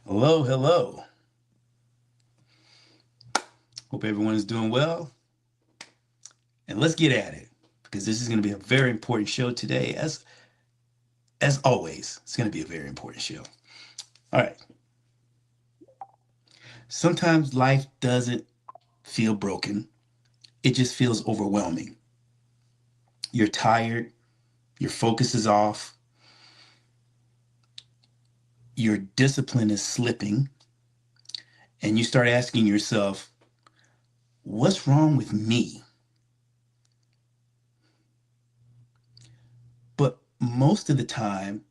Hello, hello. Hope everyone is doing well. And let's get at it because this is going to be a very important show today. As always, it's going to be a very important show. All right. Sometimes life doesn't feel broken. It just feels overwhelming. You're tired, your focus is off, your discipline is slipping, and you start asking yourself, what's wrong with me? But most of the time,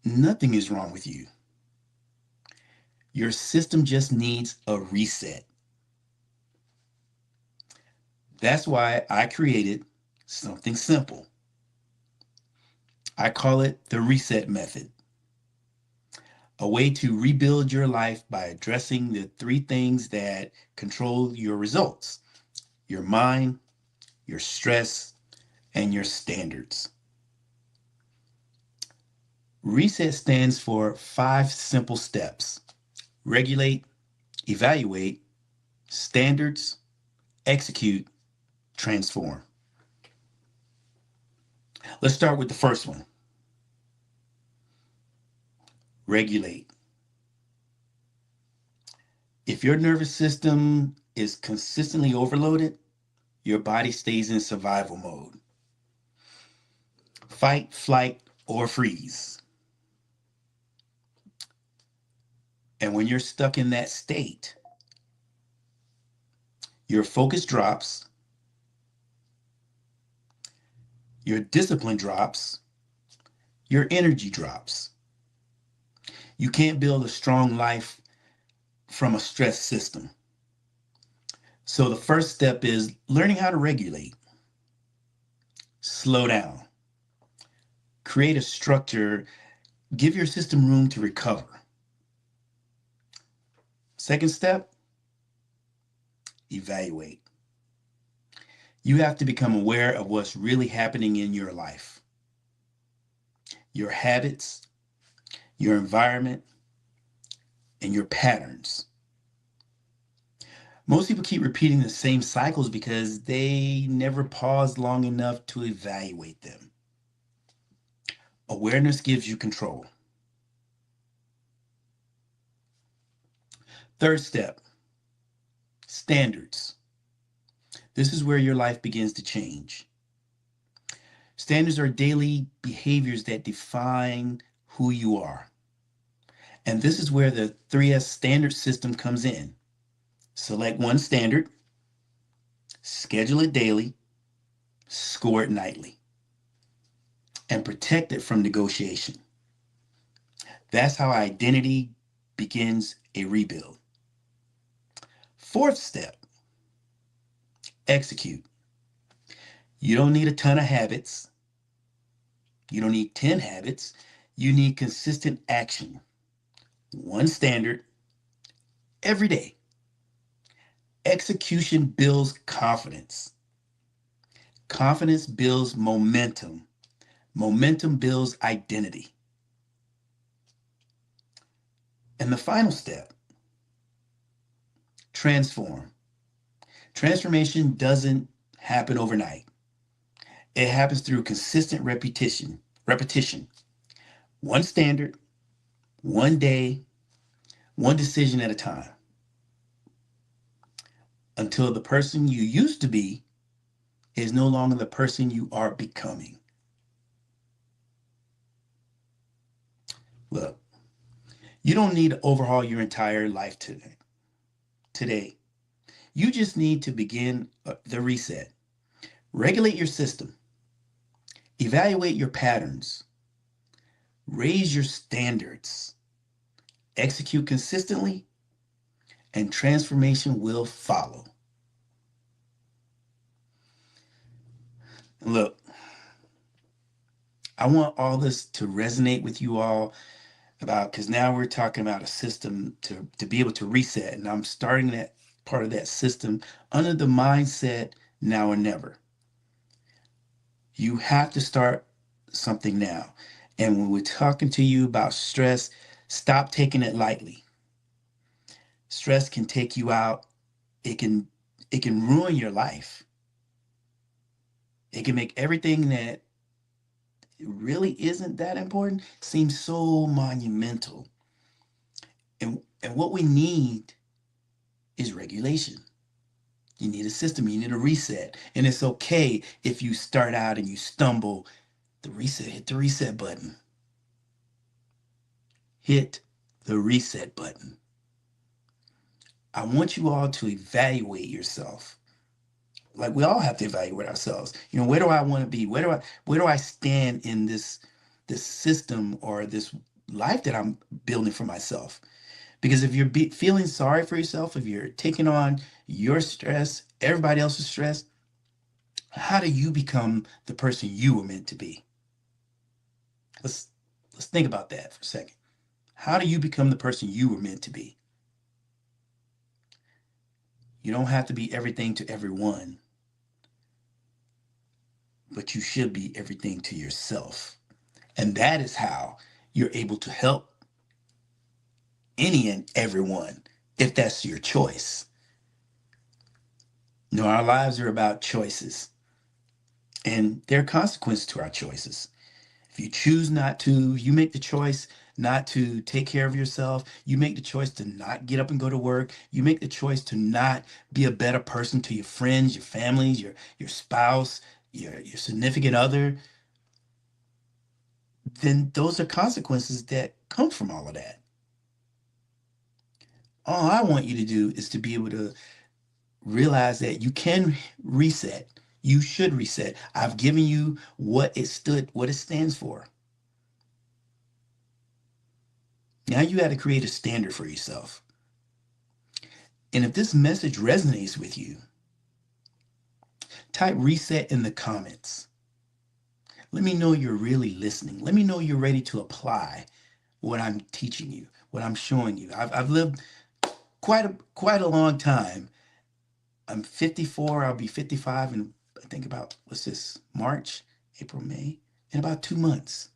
nothing is wrong with you. Your system just needs a reset. That's why I created something simple. I call it the reset method, a way to rebuild your life by addressing the three things that control your results: your mind, your stress, and your standards. Reset stands for 5 simple steps: regulate, evaluate, standards, execute, transform. Let's start with the first one: regulate. If your nervous system is consistently overloaded, your body stays in survival mode: fight, flight, or freeze. And when you're stuck in that state, your focus drops, your discipline drops, your energy drops. You can't build a strong life from a stress system. So the first step is learning how to regulate. Slow down. Create a structure. Give your system room to recover. Second step, evaluate. You have to become aware of what's really happening in your life: your habits, your environment, and your patterns. Most people keep repeating the same cycles because they never pause long enough to evaluate them. Awareness gives you control. Third step, standards. This is where your life begins to change. Standards are daily behaviors that define who you are. And this is where the 3S standard system comes in. Select one standard, schedule it daily, score it nightly, and protect it from negotiation. That's how identity begins a rebuild. Fourth step, execute. You don't need a ton of habits. You don't need 10 habits. You need consistent action. One standard every day. Execution builds confidence. Confidence builds momentum. Momentum builds identity. And the final step, transform. Transformation doesn't happen overnight. It happens through consistent repetition. One standard, one day, one decision at a time, until the person you used to be is no longer the person you are becoming. Look, you don't need to overhaul your entire life today. You just need to begin the reset. Regulate your system. Evaluate your patterns. Raise your standards. Execute consistently, and transformation will follow. Look, I want all this to resonate with you all about, because now we're talking about a system to be able to reset. And I'm starting that part of that system under the mindset now or never. You have to start something now. And when we're talking to you about stress, stop taking it lightly. Stress can take you out. It can ruin your life. It can make everything that really isn't that important seem so monumental. And what we need is regulation. You need a system, you need a reset. And it's okay if you start out and you stumble. Hit the reset button. Hit the reset button. I want you all to evaluate yourself. Like, we all have to evaluate ourselves. Where do I want to be? Where do I stand in this system or this life that I'm building for myself? Because if you're feeling sorry for yourself, if you're taking on your stress, everybody else's stress, how do you become the person you were meant to be? Let's think about that for a second. How do you become the person you were meant to be? You don't have to be everything to everyone, but you should be everything to yourself. And that is how you're able to help any and everyone, if that's your choice. Our lives are about choices, and there are consequences to our choices. If you choose not to, you make the choice not to take care of yourself. You make the choice to not get up and go to work. You make the choice to not be a better person to your friends, your families, your spouse, your significant other. Then those are consequences that come from all of that. All I want you to do is to be able to realize that you can reset. You should reset. I've given you what it stands for. Now you got to create a standard for yourself. And if this message resonates with you, type reset in the comments. Let me know you're really listening. Let me know you're ready to apply what I'm teaching you, what I'm showing you. I've lived quite a long time. I'm 54. I'll be 55 in, I think, about, what's this, March, April, May, in about 2 months.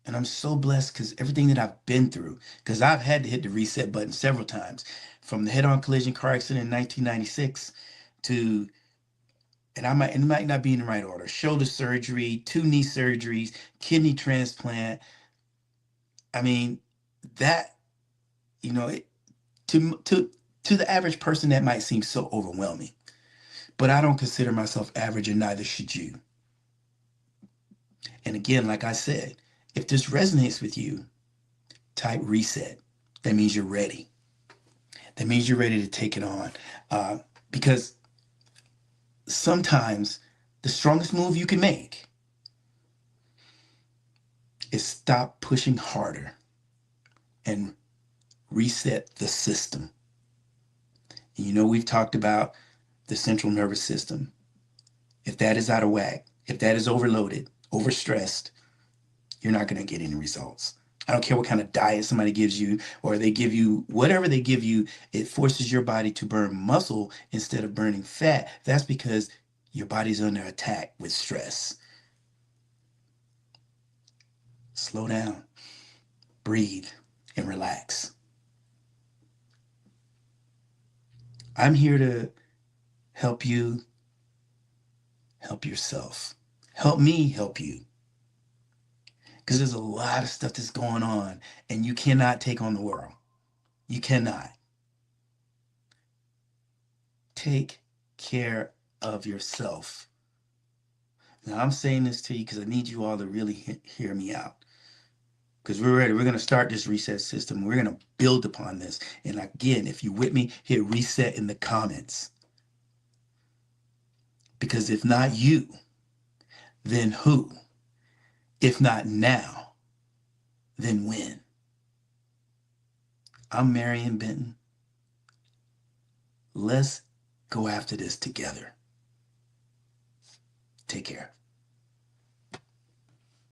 And I'm so blessed because everything that I've been through, because I've had to hit the reset button several times, from the head-on collision car accident in 1996 to, and it might not be in the right order, shoulder surgery, 2 knee surgeries, kidney transplant. I mean, that, to the average person, that might seem so overwhelming. But I don't consider myself average, and neither should you. And again, like I said, if this resonates with you, type reset. That means you're ready. That means you're ready to take it on. Because sometimes the strongest move you can make is stop pushing harder and reset the system. And we've talked about the central nervous system. If that is out of whack, if that is overloaded, overstressed, you're not going to get any results. I don't care what kind of diet somebody gives you, or they give you whatever they give you, it forces your body to burn muscle instead of burning fat. That's because your body's under attack with stress. Slow down, breathe, and relax. I'm here to help you help yourself. Help me help you. Because there's a lot of stuff that's going on, and you cannot take on the world. You cannot. Take care of yourself. Now, I'm saying this to you because I need you all to really hear me out. Because we're ready. We're going to start this reset system. We're going to build upon this. And again, if you're with me, hit reset in the comments. Because if not you, then who? If not now, then when? I'm Marion Benton. Let's go after this together. Take care.